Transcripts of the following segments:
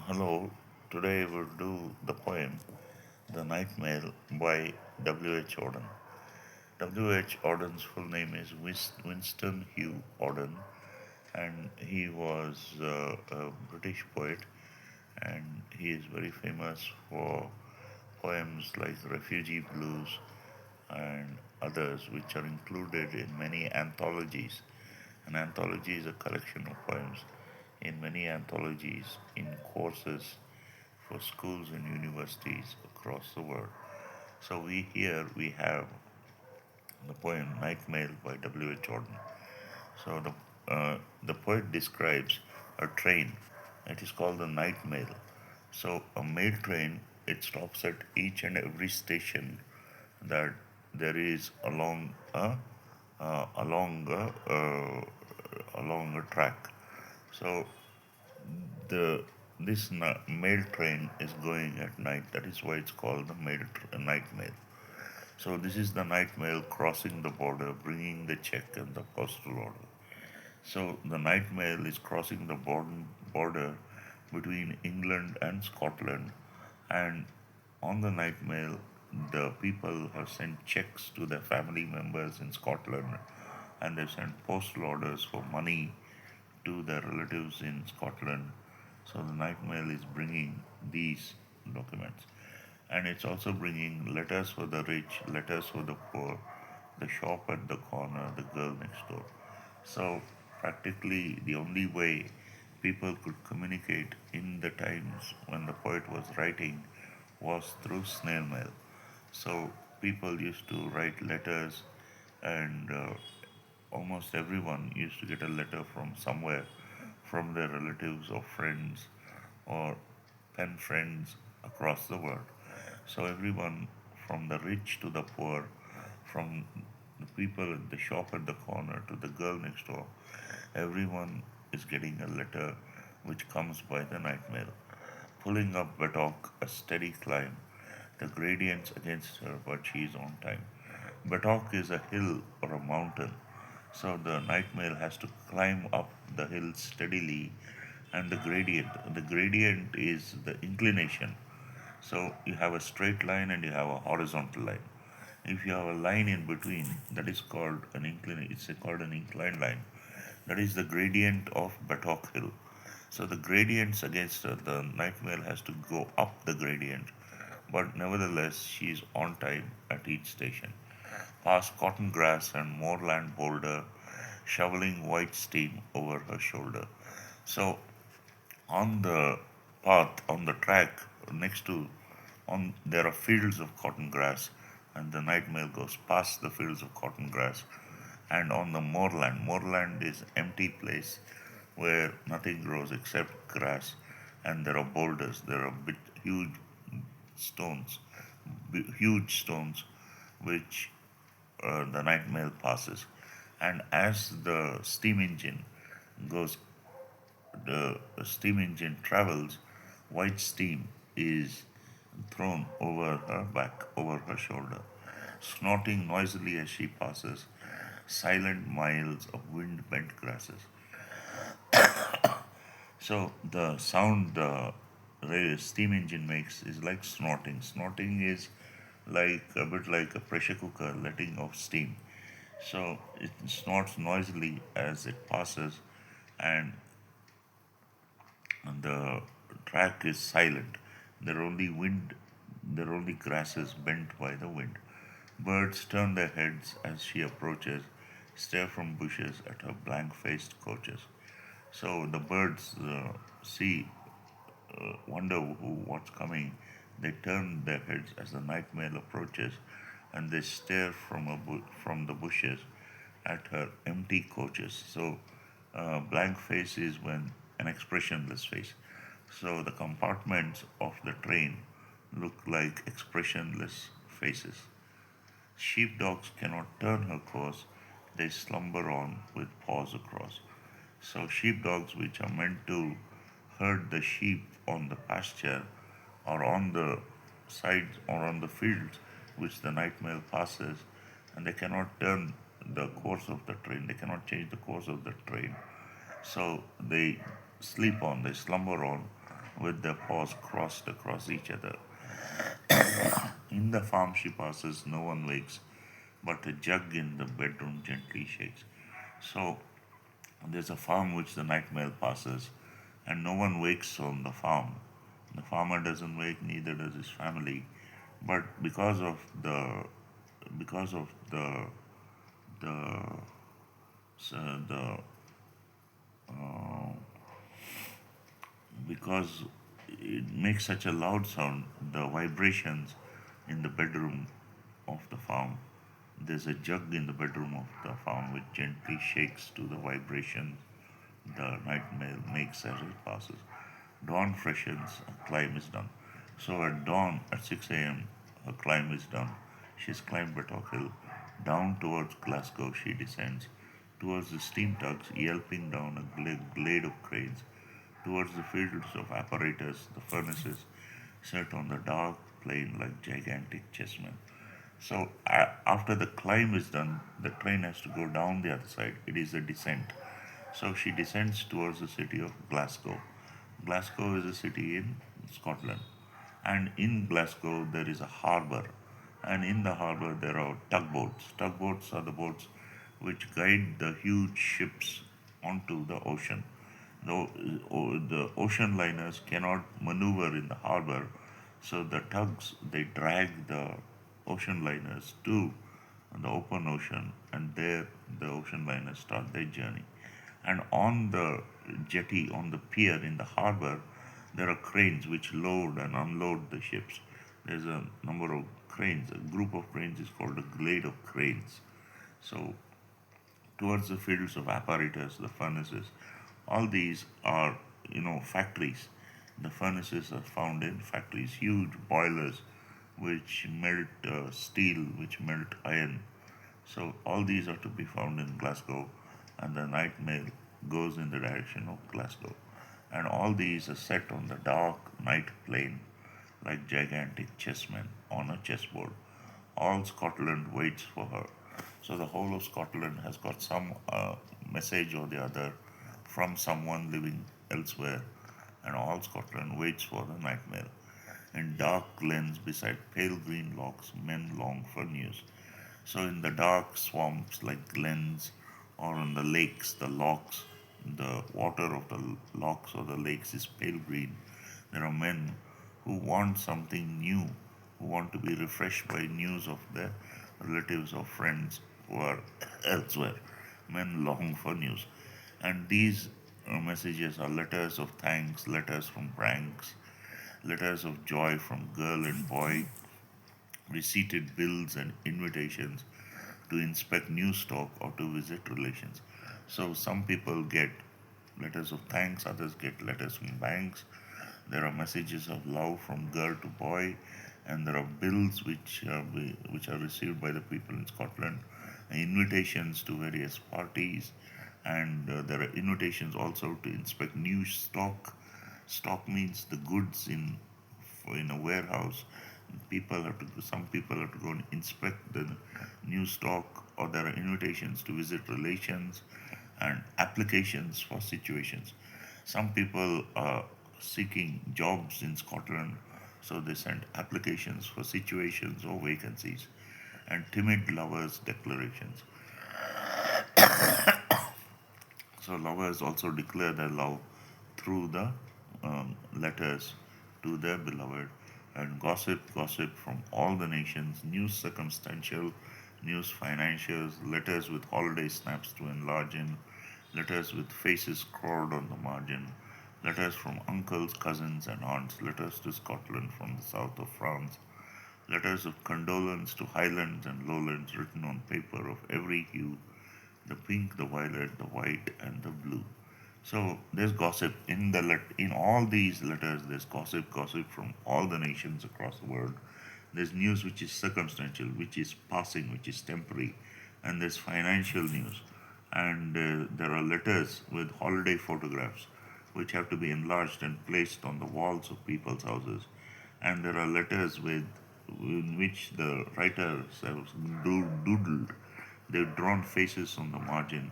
Hello, today we'll do the poem The Night Mail by W.H. Auden. W.H. Auden's full name is Winston Hugh Auden, and he was a British poet, and he is very famous for poems like Refugee Blues and others, which are included in many anthologies. An anthology is a collection of poems in many anthologies in courses for schools and universities across the world. So we have the poem Night Mail by W.H. Auden. So the poet describes a train. It is called the night mail. So a mail train, it stops at each and every station that there is along along a track. So the mail train is going at night. That is why it's called the night mail. So this is the night mail crossing the border, bringing the check and the postal order. So the night mail is crossing the border between England and Scotland, and on the night mail, the people have sent checks to their family members in Scotland, and they've sent postal orders for money to their relatives in Scotland. So the night mail is bringing these documents, and it's also bringing letters for the rich, letters for the poor, the shop at the corner, the girl next door. So, practically, the only way people could communicate in the times when the poet was writing was through snail mail. So, people used to write letters, and almost everyone used to get a letter from somewhere, from their relatives or friends or pen friends across the world. So everyone, from the rich to the poor, from the people at the shop at the corner to the girl next door, everyone is getting a letter which comes by the night mail. Pulling up Batok, a steady climb, the gradients against her, but she is on time. Batok is a hill or a mountain, so the night mail has to climb up the hill steadily, and the gradient is the inclination. So you have a straight line and you have a horizontal line. If you have a line in between, that is called an incline. It's called an inclined line. That is the gradient of Batok Hill. So the gradients against the night mail has to go up the gradient, but nevertheless she is on time at each station. Past cotton grass and moorland boulder, shoveling white steam over her shoulder. So on the path, on the track next to, on there are fields of cotton grass, and the night mail goes past the fields of cotton grass. And on the moorland is empty place where nothing grows except grass, and there are boulders, there are huge stones, huge stones which the night mail passes. And as goes the steam engine travels, white steam is thrown over her back, over her shoulder, snorting noisily as she passes, silent miles of wind bent grasses. So the sound the steam engine makes is like snorting. Snorting is like a bit like a pressure cooker letting off steam. So it snorts noisily as it passes, and the track is silent. There are only wind, there are only grasses bent by the wind. Birds turn their heads as she approaches, stare from bushes at her blank faced coaches. So the birds see, wonder what's coming. They turn their heads as the night mail approaches, and they stare from the bushes at her empty coaches. So, blank face is when an expressionless face. So the compartments of the train look like expressionless faces. Sheepdogs cannot turn her course, they slumber on with paws across. So, sheepdogs, which are meant to herd the sheep on the pasture or on the sides or on the fields which the night mail passes, and they cannot turn the course of the train, they cannot change the course of the train. So, they sleep on, they slumber on with their paws crossed across each other. In the farm she passes, no one wakes, but a jug in the bedroom gently shakes. So there's a farm which the night mail passes, and no one wakes on the farm. The farmer doesn't wake, neither does his family. But because of the the uh, because it makes such a loud sound, the vibrations in the bedroom of the farm. There's a jug in the bedroom of the farm which gently shakes to the vibrations the nightmare makes as it passes. Dawn freshens, her climb is done. So at dawn, at 6 a.m., her climb is done. She's climbed Buttock Hill. Down towards Glasgow she descends. Towards the steam tugs, yelping down a glade of cranes. Towards the fields of apparatus, the furnaces set on the dark plain like gigantic chessmen. So after the climb is done, the train has to go down the other side. It is a descent. So she descends towards the city of Glasgow. Glasgow is a city in Scotland. And in Glasgow, there is a harbour. And in the harbour, there are tugboats. Tugboats are the boats which guide the huge ships onto the ocean. The ocean liners cannot maneuver in the harbour, so the tugs they drag the ocean liners to the open ocean, and there the ocean liners start their journey. And on the jetty, on the pier in the harbour, there are cranes which load and unload the ships. There's a number of cranes. A group of cranes is called a glade of cranes. So towards the fields of apparatus, the furnaces. All these are, factories. The furnaces are found in factories, huge boilers which melt steel, which melt iron. So all these are to be found in Glasgow, and the night mail goes in the direction of Glasgow. And all these are set on the dark night plain like gigantic chessmen on a chessboard. All Scotland waits for her. So the whole of Scotland has got some message or the other from someone living elsewhere, and all Scotland waits for the night mail. In dark glens beside pale green lochs, men long for news. So in the dark swamps like glens or on the lakes, the lochs, the water of the lochs or the lakes is pale green. There are men who want something new, who want to be refreshed by news of their relatives or friends who are elsewhere. Men long for news. And these messages are letters of thanks, letters from pranks, letters of joy from girl and boy, receipted bills and invitations to inspect new stock or to visit relations. So some people get letters of thanks, others get letters from banks. There are messages of love from girl to boy, and there are bills which are received by the people in Scotland, invitations to various parties, and there are invitations also to inspect new stock. Stock means the goods in a warehouse. Some people have to go and inspect the new stock, or there are invitations to visit relations and applications for situations. Some people are seeking jobs in Scotland, so they send applications for situations or vacancies, and timid lovers' declarations. So lovers also declare their love through the letters to their beloved, and gossip from all the nations, news circumstantial, news financials, letters with holiday snaps to enlarge in, letters with faces scrawled on the margin, letters from uncles, cousins, and aunts, letters to Scotland from the south of France, letters of condolence to highlands and lowlands written on paper of every hue, the pink, the violet, the white, and the blue. So there's gossip in all these letters. There's gossip from all the nations across the world. There's news which is circumstantial, which is passing, which is temporary, and there's financial news. And there are letters with holiday photographs, which have to be enlarged and placed on the walls of people's houses. And there are letters in which the writers have doodled. They've drawn faces on the margin,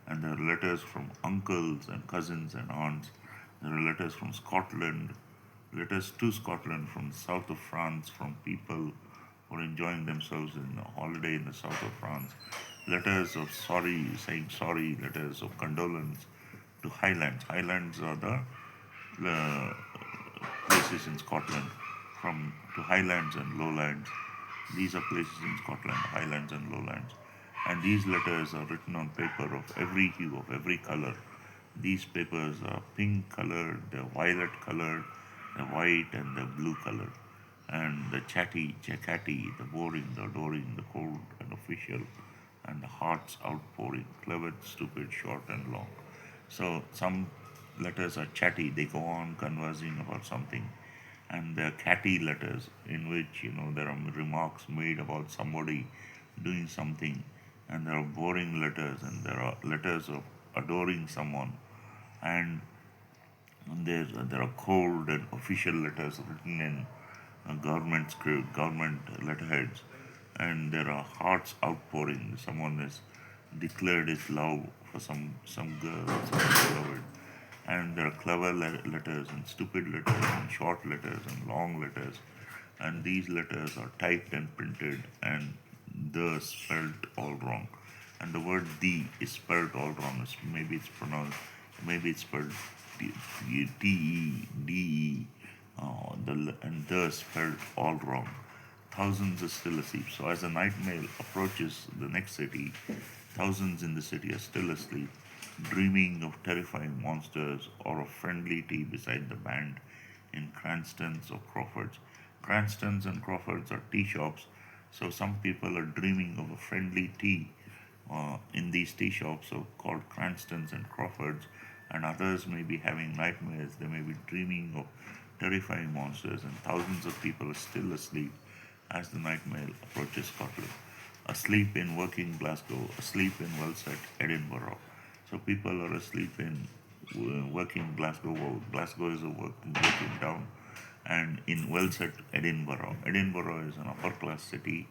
and there are letters from uncles and cousins and aunts. There are letters from Scotland, Letters to Scotland from the south of France, from people who are enjoying themselves in a holiday in the south of France. Letters of sorry, saying sorry, letters of condolence to Highlands. Highlands are the places in Scotland, from to Highlands and Lowlands. These are places in Scotland, Highlands and Lowlands. And these letters are written on paper of every hue, of every color. These papers are pink colored, they're violet colored, they're white, and they're blue colored. And the chatty, catty, the boring, the adoring, the cold and official, and the heart's outpouring, clever, stupid, short, and long. So some letters are chatty, they go on conversing about something. And there are catty letters in which, there are remarks made about somebody doing something. And there are boring letters, and there are letters of adoring someone. And there are cold and official letters written in government script, government letterheads, and there are hearts outpouring. Someone has declared his love for some girl, some beloved, and there are clever letters and stupid letters and short letters and long letters, and these letters are typed and printed, and the spelled all wrong, and the word the is spelled all wrong. Maybe it's pronounced, maybe it's spelled T-E-D-E, and the spelled all wrong. Thousands are still asleep. So as the night mail approaches the next city, thousands in the city are still asleep, dreaming of terrifying monsters or of friendly tea beside the band in Cranston's or Crawford's. Cranston's and Crawford's are tea shops, so some people are dreaming of a friendly tea in these tea shops called Cranston's and Crawford's, and others may be having nightmares. They may be dreaming of terrifying monsters, and thousands of people are still asleep as the night mail approaches Scotland. Asleep in working Glasgow, asleep in well set Edinburgh. So people are asleep in working Glasgow. Well, Glasgow is a working town, and in well set Edinburgh. Edinburgh is an upper class city,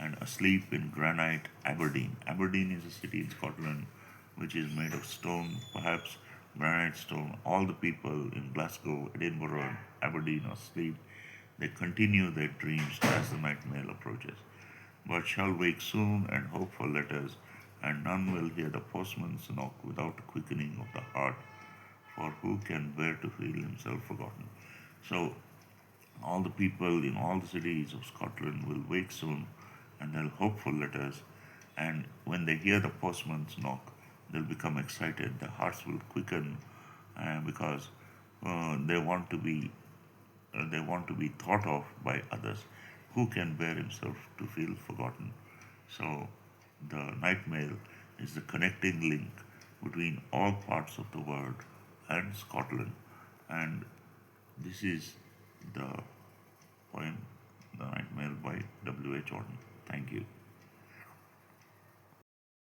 and asleep in granite Aberdeen. Aberdeen is a city in Scotland which is made of stone, perhaps granite stone. All the people in Glasgow, Edinburgh, and Aberdeen are asleep. They continue their dreams as the night mail approaches, but shall wake soon and hope for letters, and none will hear the postman's knock without a quickening of the heart, for who can bear to feel himself forgotten? So, all the people in all the cities of Scotland will wake soon, and they'll hope for letters, and when they hear the postman's knock, they'll become excited. Their hearts will quicken because they want to be thought of by others. Who can bear himself to feel forgotten? So, the night mail is the connecting link between all parts of the world and Scotland, and this is the poem, The Night Mail by W. H. Auden. Thank you.